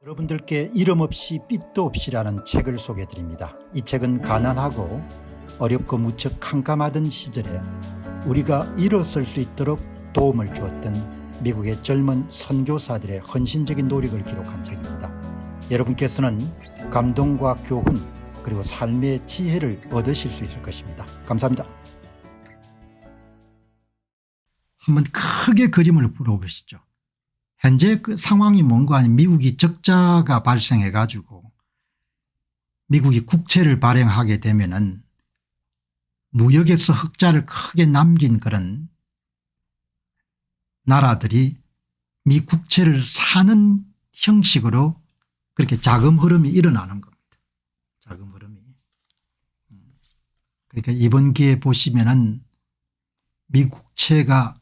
여러분들께 이름 없이 빛도 없이라는 책을 소개해 드립니다. 이 책은 가난하고 어렵고 무척 캄캄하던 시절에 우리가 일어설 수 있도록 도움을 주었던 미국의 젊은 선교사들의 헌신적인 노력을 기록한 책입니다. 여러분께서는 감동과 교훈 그리고 삶의 지혜를 얻으실 수 있을 것입니다. 감사합니다. 한번 크게 그림을 그려보시죠. 현재 그 상황이 뭔가 하면 미국이 적자가 발생해 가지고 미국이 국채를 발행하게 되면은 무역에서 흑자를 크게 남긴 그런 나라들이 미 국채를 사는 형식으로 그렇게 자금 흐름이 일어나는 겁니다. 자금 흐름이. 그러니까 이번 기회에 보시면은 미 국채가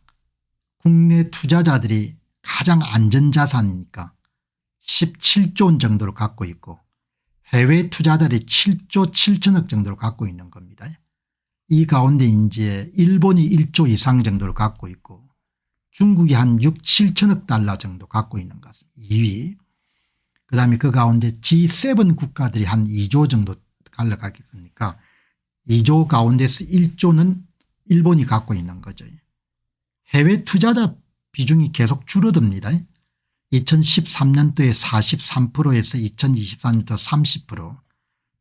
국내 투자자들이 가장 안전자산이니까 17조 원 정도를 갖고 있고 해외 투자자들이 7조 7천억 정도를 갖고 있는 겁니다. 이 가운데 이제 일본이 1조 이상 정도를 갖고 있고 중국이 한 6, 7천억 달러 정도 갖고 있는 것은 2위. 그다음에 그 가운데 G7 국가들이 한 2조 정도 갈라가겠습니까? 2조 가운데서 1조는 일본이 갖고 있는 거죠. 해외 투자자 비중이 계속 줄어듭니다. 2013년도에 43%에서 2024년도 30%.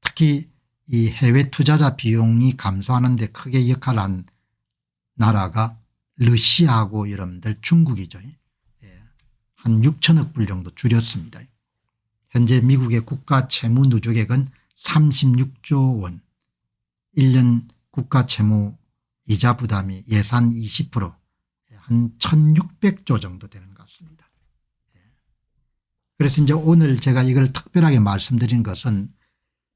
특히 이 해외 투자자 비용이 감소하는 데 크게 역할을 한 나라가 러시아하고 여러분들 중국이죠. 한 6천억 불 정도 줄였습니다. 현재 미국의 국가 채무 누적액은 36조 원. 1년 국가 채무 이자 부담이 예산 20%. 한 1600조 정도 되는 것 같습니다. 그래서 이제 오늘 제가 이걸 특별하게 말씀드린 것은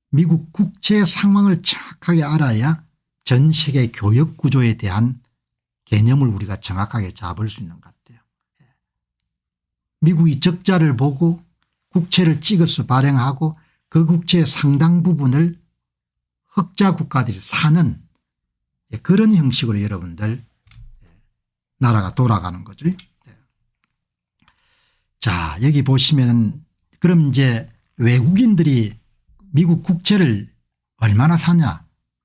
미국 국채 상황을 정확하게 알아야 전 세계 교역 구조에 대한 개념을 우리가 정확하게 잡을 수 있는 것 같아요. 미국이 적자를 보고 국채를 찍어서 발행하고 그 국채의 상당 부분을 흑자 국가들이 사는 그런 형식으로 여러분들 나라가 돌아가는 거죠. 자, 여기 보시면은 그럼 이제 외국인들이 미국 국채를 얼마나 사냐?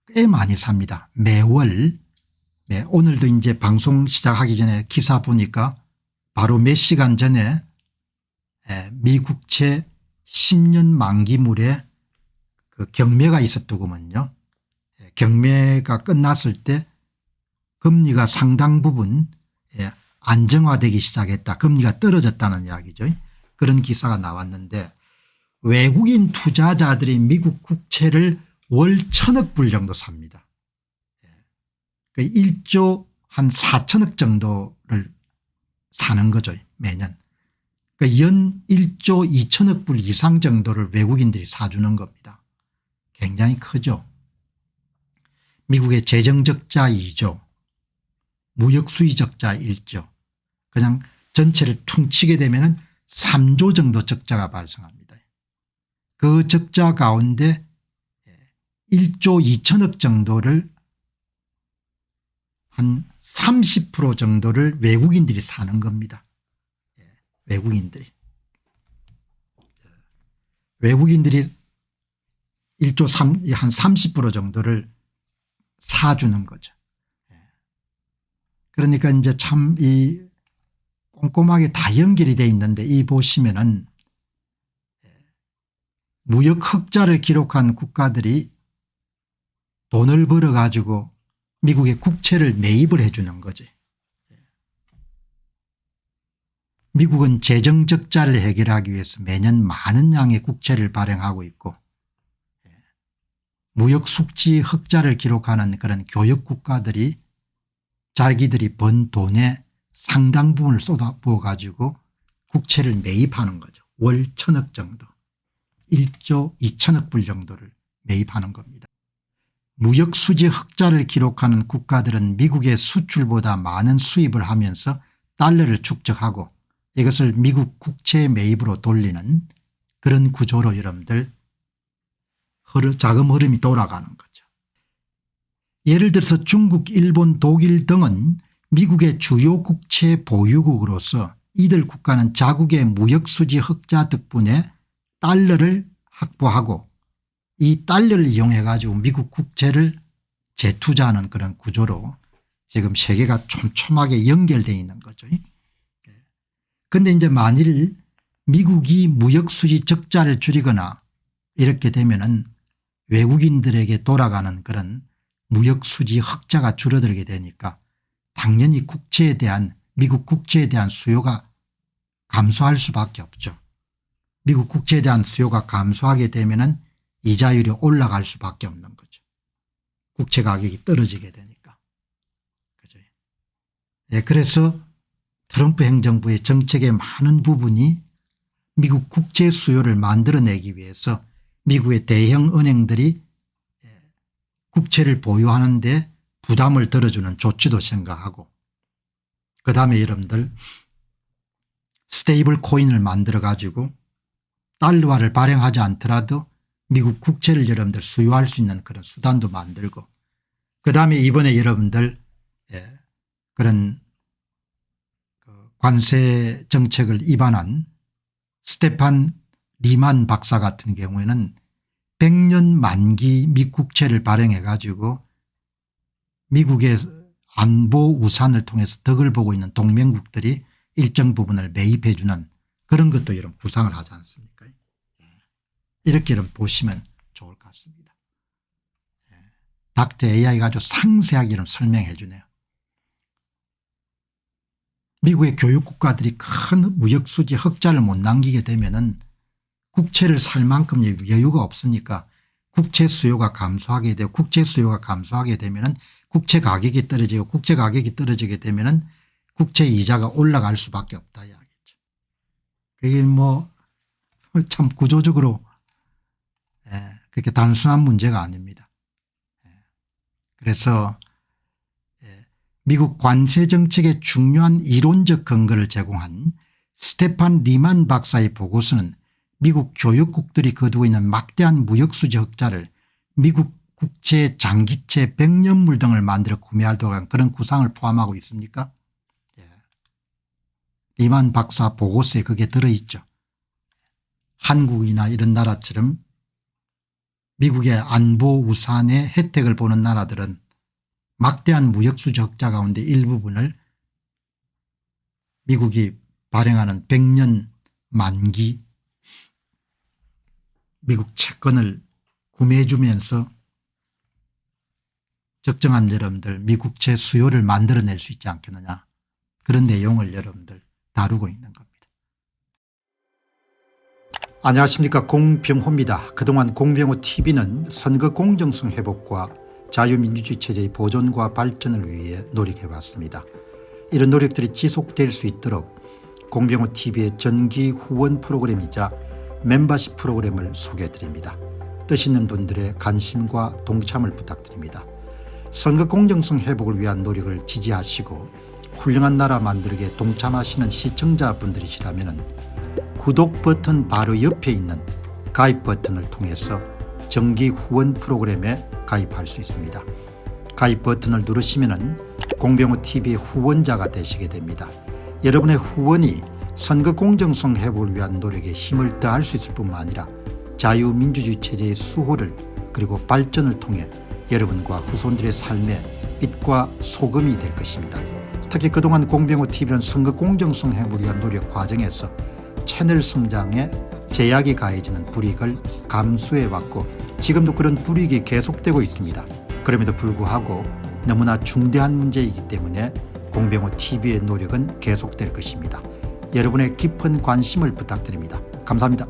꽤 많이 삽니다. 매월. 오늘도 이제 방송 시작하기 전에 기사 보니까 바로 몇 시간 전에 미국채 10년 만기물에 그 경매가 있었더구먼요. 경매가 끝났을 때 금리가 상당 부분 안정화되기 시작했다. 금리가 떨어졌다는 이야기죠. 그런 기사가 나왔는데 외국인 투자자들이 미국 국채를 월 1000억 불 정도 삽니다. 1조 한 4천억 정도를 사는 거죠. 매년. 연 1조 2천억 불 이상 정도를 외국인들이 사주는 겁니다. 굉장히 크죠. 미국의 재정적자 2조. 무역수의적자 1조. 그냥 전체를 퉁치게 되면 3조 정도 적자가 발생합니다. 그 적자 가운데 1조 2천억 정도를 한 30% 정도를 외국인들이 사는 겁니다. 외국인들이 1조 한 30% 정도를 사주는 거죠. 그러니까 이제 참 이 꼼꼼하게 다 연결이 되어 있는데 이 보시면은 무역 흑자를 기록한 국가들이 돈을 벌어 가지고 미국의 국채를 매입을 해 주는 거죠. 미국은 재정 적자를 해결하기 위해서 매년 많은 양의 국채를 발행하고 있고 무역 숙지 흑자를 기록하는 그런 교역 국가들이 자기들이 번 돈의 상당 부분을 쏟아부어 가지고 국채를 매입하는 거죠. 월 1000억 정도 1조 2천억 불 정도를 매입하는 겁니다. 무역 수지 흑자를 기록하는 국가들은 미국의 수출보다 많은 수입을 하면서 달러를 축적하고 이것을 미국 국채 매입으로 돌리는 그런 구조로 여러분들 자금 흐름이 돌아가는 거죠. 예를 들어서 중국, 일본, 독일 등은 미국의 주요 국채 보유국으로서 이들 국가는 자국의 무역수지 흑자 덕분에 달러를 확보하고 이 달러를 이용해 가지고 미국 국채를 재투자하는 그런 구조로 지금 세계가 촘촘하게 연결되어 있는 거죠. 그런데 이제 만일 미국이 무역수지 적자를 줄이거나 이렇게 되면은 외국인들에게 돌아가는 그런 무역수지 흑자가 줄어들게 되니까 당연히 국채에 대한 미국 국채에 대한 수요가 감소할 수밖에 없죠. 미국 국채에 대한 수요가 감소하게 되면은 이자율이 올라갈 수밖에 없는 거죠. 국채 가격이 떨어지게 되니까. 그죠? 네, 그래서 트럼프 행정부의 정책의 많은 부분이 미국 국채 수요를 만들어내기 위해서 미국의 대형 은행들이 국채를 보유하는 데 부담을 덜어주는 조치도 생각하고 그다음에 여러분들 스테이블 코인을 만들어 가지고 달러화를 발행하지 않더라도 미국 국채를 여러분들 수요할 수 있는 그런 수단도 만들고 그다음에 이번에 여러분들 그런 관세 정책을 위반한 스테판 리만 박사 같은 경우에는 100년 만기 미국채를 발행해 가지고 미국의 안보 우산을 통해서 덕을 보고 있는 동맹국들이 일정 부분을 매입해 주는 그런 것도 여러분 구상을 하지 않습니까? 이렇게 여러분 보시면 좋을 것 같습니다. 닥터 AI가 아주 상세하게 여러분 설명해 주네요. 미국의 교육국가들이 큰 무역수지 흑자를 못 남기게 되면은 국채를 살 만큼 여유가 없으니까 국채 수요가 감소하게 되고 국채 수요가 감소하게 되면은 국채 가격이 떨어지고 국채 가격이 떨어지게 되면은 국채 이자가 올라갈 수밖에 없다 이야기죠. 그게 뭐 참 구조적으로 그렇게 단순한 문제가 아닙니다. 그래서 미국 관세 정책의 중요한 이론적 근거를 제공한 스테판 리만 박사의 보고서는 미국 교육국들이 거두고 있는 막대한 무역수지 흑자를 미국 국채 장기채 100년물 등을 만들어 구매하도록 그런 구상을 포함하고 있습니까? 리만 박사 보고서에 그게 들어있죠. 한국이나 이런 나라처럼 미국의 안보 우산의 혜택을 보는 나라들은 막대한 무역수지 흑자 가운데 일부분을 미국이 발행하는 100년 만기 미국 채권을 구매해 주면서 적정한 여러분들 미국채 수요를 만들어낼 수 있지 않겠느냐 그런 내용을 여러분들 다루고 있는 겁니다. 안녕하십니까, 공병호입니다. 그동안 공병호TV는 선거 공정성 회복과 자유민주주의 체제의 보존과 발전을 위해 노력해왔습니다. 이런 노력들이 지속될 수 있도록 공병호TV의 정기 후원 프로그램이자 멤버십 프로그램을 소개해드립니다. 뜻 있는 분들의 관심과 동참을 부탁드립니다. 선거 공정성 회복을 위한 노력을 지지하시고 훌륭한 나라 만들기에 동참하시는 시청자분들이시라면 구독 버튼 바로 옆에 있는 가입 버튼을 통해서 정기 후원 프로그램에 가입할 수 있습니다. 가입 버튼을 누르시면 공병호TV의 후원자가 되시게 됩니다. 여러분의 후원이 선거 공정성 회복을 위한 노력에 힘을 더할 수 있을 뿐만 아니라 자유민주주의 체제의 수호를 그리고 발전을 통해 여러분과 후손들의 삶에 빛과 소금이 될 것입니다. 특히 그동안 공병호TV는 선거 공정성 회복을 위한 노력 과정에서 채널 성장에 제약이 가해지는 불이익을 감수해왔고 지금도 그런 불이익이 계속되고 있습니다. 그럼에도 불구하고 너무나 중대한 문제이기 때문에 공병호TV의 노력은 계속될 것입니다. 여러분의 깊은 관심을 부탁드립니다. 감사합니다.